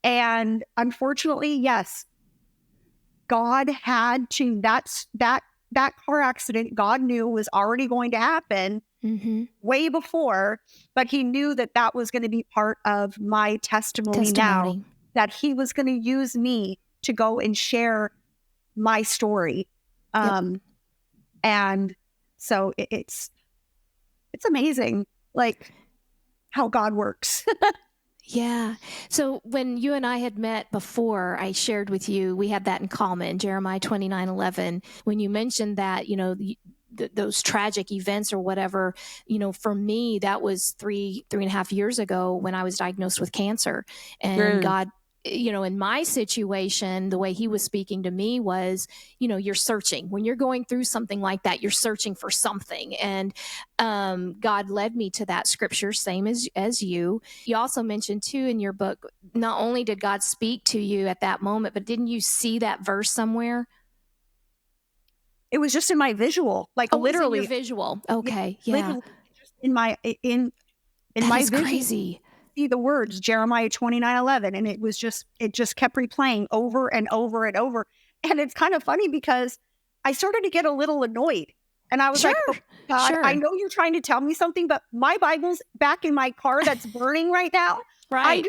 And unfortunately, yes, God had to, that car accident, God knew was already going to happen way before, but he knew that was going to be part of my testimony now, that he was going to use me to go and share my story. And so it's amazing, like, how God works. Yeah. So when you and I had met before, I shared with you, we had that in common, Jeremiah 29:11, when you mentioned that, those tragic events or whatever, for me, that was 3.5 years ago when I was diagnosed with cancer. And God, in my situation, the way he was speaking to me was, you're searching. When you're going through something like that, you're searching for something. And God led me to that scripture, same as you. You also mentioned too in your book, not only did God speak to you at that moment, but didn't you see that verse somewhere? It was just in my visual, like literally. It was in your visual. Okay. Yeah. Just in my that my is vision. Crazy. See the words Jeremiah 29:11, and it just kept replaying over and over and over. And it's kind of funny because I started to get a little annoyed, and I was like, "Oh God, I know you're trying to tell me something, but my Bible's back in my car that's burning right now. Right.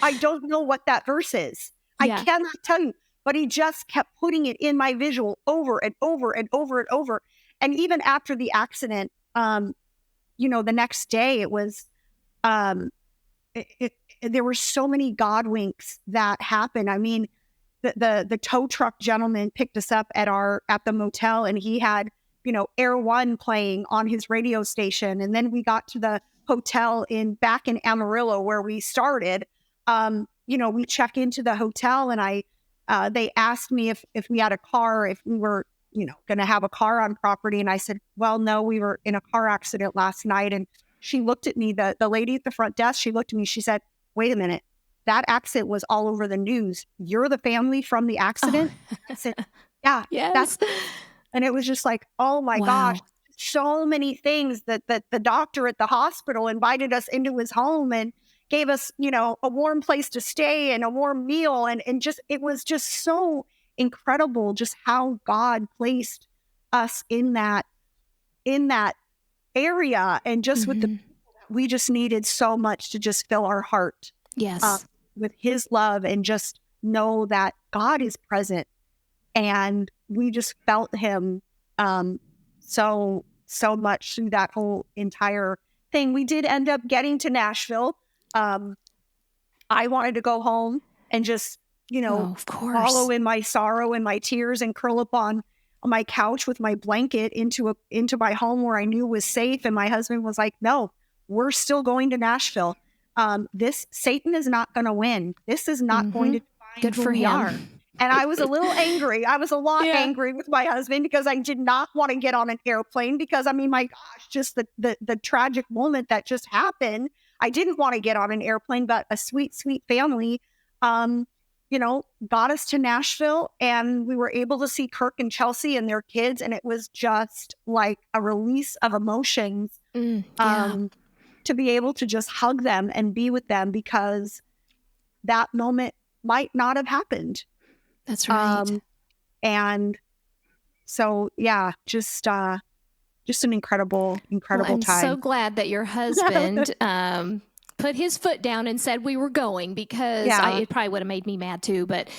I don't know what that verse is. I cannot tell you." But he just kept putting it in my visual over and over and over and over. And even after the accident, the next day it was. There were so many God winks that happened. I mean, the tow truck gentleman picked us up at the motel, and he had, Air One playing on his radio station. And then we got to the hotel back in Amarillo where we started. We check into the hotel, and they asked me if we had a car, if we were, going to have a car on property. And I said, well, no, we were in a car accident last night. And she looked at me, the lady at the front desk, she looked at me, she said, wait a minute, that accident was all over the news. You're the family from the accident? Oh. I said, yeah, yes. And it was just like, oh my gosh, so many things that the doctor at the hospital invited us into his home and gave us, a warm place to stay and a warm meal. And just, it was just so incredible just how God placed us in that area, and just with the people that we just needed so much to just fill our heart with his love, and just know that God is present. And we just felt him so much through that whole entire thing. We did end up getting to Nashville. I wanted to go home and just, of course, wallow in my sorrow and my tears and curl up on my couch with my blanket into my home where I knew was safe. And my husband was like, no, we're still going to Nashville. This Satan is not going to win. This is not going to define who we are. And I was a little angry. I was a lot angry with my husband because I did not want to get on an airplane because, I mean, my gosh, just the tragic moment that just happened. I didn't want to get on an airplane, but a sweet, sweet family, got us to Nashville, and we were able to see Kirk and Chelsea and their kids. And it was just like a release of emotions to be able to just hug them and be with them, because that moment might not have happened. That's right. And so, just an incredible time. I'm so glad that your husband put his foot down and said we were going, because it probably would have made me mad too. But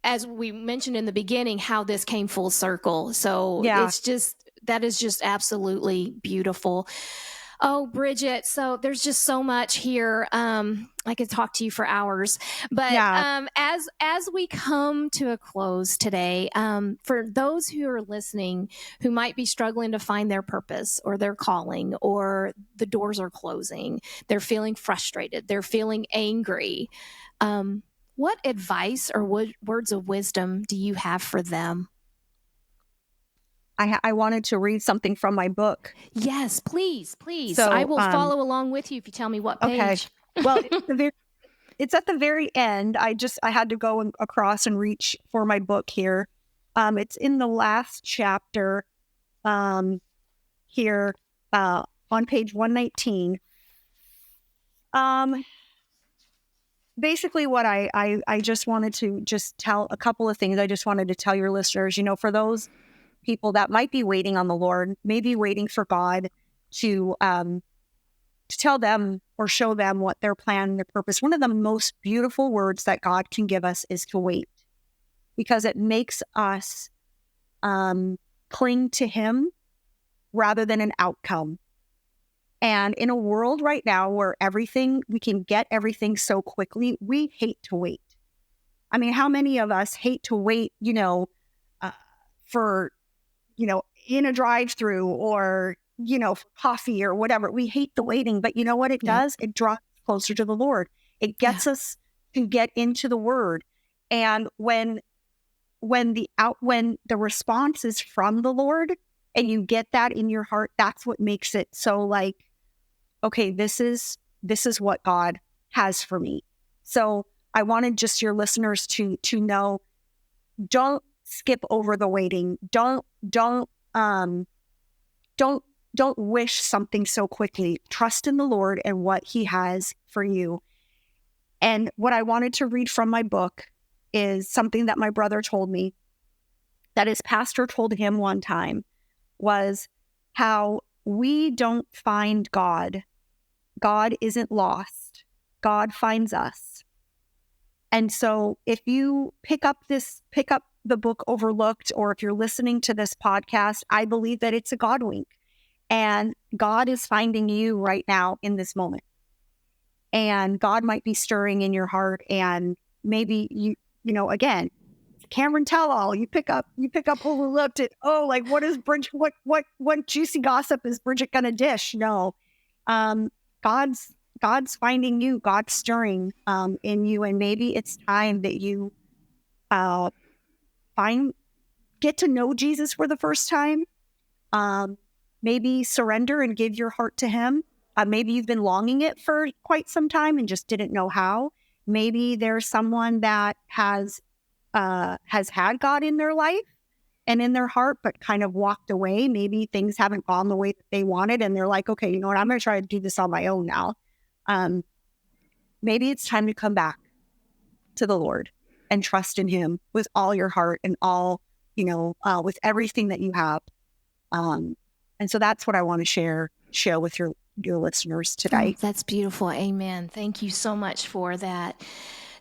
as we mentioned in the beginning, how this came full circle. So that is just absolutely beautiful. Oh, Bridgette. So there's just so much here. I could talk to you for hours, but as we come to a close today, for those who are listening, who might be struggling to find their purpose or their calling, or the doors are closing, they're feeling frustrated, they're feeling angry. What advice or words of wisdom do you have for them? I wanted to read something from my book. Yes, please, please. So, I will follow along with you if you tell me what okay. page. Well, it's at the very end. I had to go across and reach for my book here. It's in the last chapter here on page 119. Basically what I just wanted to just tell a couple of things. I just wanted to tell your listeners, for those people that might be waiting on the Lord, maybe waiting for God to tell them or show them what their plan and their purpose. One of the most beautiful words that God can give us is to wait, because it makes us cling to Him rather than an outcome. And in a world right now where we can get everything so quickly, we hate to wait. I mean, how many of us hate to wait, for, in a drive-through or, for coffee or whatever. We hate the waiting, but you know what it does? It draws us closer to the Lord. It gets us to get into the Word. And when the response is from the Lord and you get that in your heart, that's what makes it so like, okay, this is what God has for me. So I wanted just your listeners to know, don't skip over the waiting. Don't wish something so quickly. Trust in the Lord and what He has for you. And what I wanted to read from my book is something that my brother told me, that his pastor told him one time, was how we don't find God. God isn't lost. God finds us. And so if you pick up the book Overlooked, or if you're listening to this podcast, I believe that it's a God wink. And God is finding you right now in this moment. And God might be stirring in your heart, and maybe again, Cameron tell all. You pick up Overlooked. What is what juicy gossip is Bridgette gonna dish? No. God's finding you, God's stirring in you, and maybe it's time that you get to know Jesus for the first time. Maybe surrender and give your heart to Him. Maybe you've been longing it for quite some time and just didn't know how. Maybe there's someone that has had God in their life and in their heart, but kind of walked away. Maybe things haven't gone the way that they wanted, and they're like, okay, you know what? I'm going to try to do this on my own now. Maybe it's time to come back to the Lord and trust in Him with all your heart and all, with everything that you have. And so that's what I want to share with your listeners today. Oh, that's beautiful. Amen. Thank you so much for that.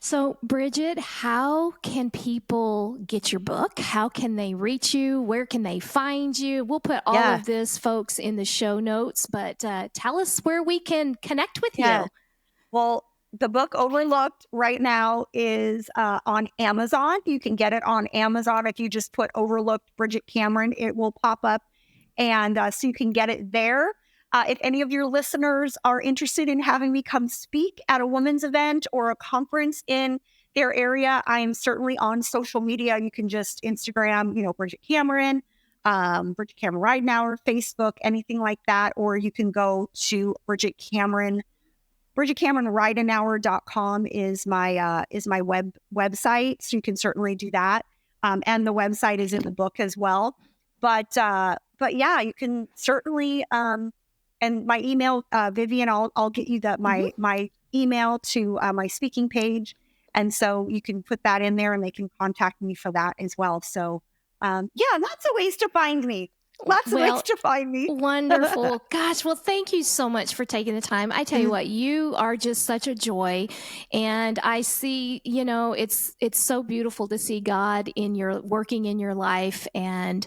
So, Bridgette, how can people get your book? How can they reach you? Where can they find you? We'll put all of this, folks, in the show notes, but tell us where we can connect with you. Well, the book Overlooked right now is on Amazon. You can get it on Amazon. If you just put Overlooked Bridgette Cameron, it will pop up. And so you can get it there. If any of your listeners are interested in having me come speak at a women's event or a conference in their area, I am certainly on social media. You can just Instagram, Bridgette Cameron, Bridgette Cameron Ridenour, Facebook, anything like that. Or you can go to Bridgette Cameron. BridgetteCameronRidenour.com is my website. So you can certainly do that. And the website is in the book as well. But yeah, you can certainly, and my email, Vivian, I'll get you my email to my speaking page. And so you can put that in there and they can contact me for that as well. So lots of ways to find me. Lots of ways to find me. Wonderful. Gosh, well, thank you so much for taking the time. I tell you what, you are just such a joy. And I see, it's so beautiful to see God working in your life. And,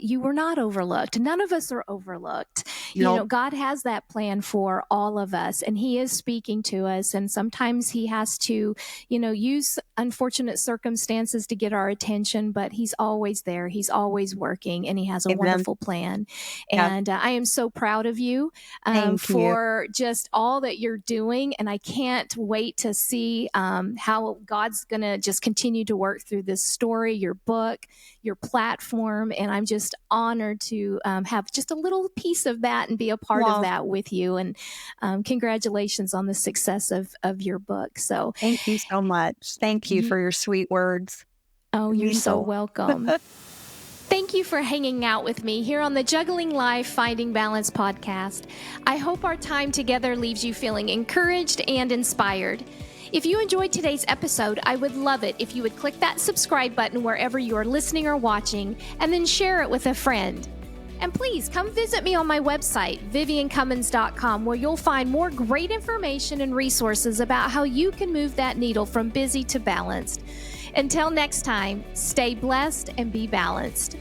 you were not overlooked. None of us are overlooked. Nope. God has that plan for all of us, and He is speaking to us. And sometimes He has to, use unfortunate circumstances to get our attention, but he's always there. He's always working, and he has a Amen. wonderful plan. Yeah. And I am so proud of you for just all that you're doing. And I can't wait to see how God's going to just continue to work through this story, your book, your platform. And I'm just honored to have just a little piece of that and be a part of that with you. And congratulations on the success of your book. So thank you so much. Thank you for your sweet words. Oh, you're so welcome. Thank you for hanging out with me here on the Juggling Life Finding Balance podcast. I hope our time together leaves you feeling encouraged and inspired. If you enjoyed today's episode, I would love it if you would click that subscribe button wherever you are listening or watching, and then share it with a friend. And please come visit me on my website, viviancumins.com, where you'll find more great information and resources about how you can move that needle from busy to balanced. Until next time, stay blessed and be balanced.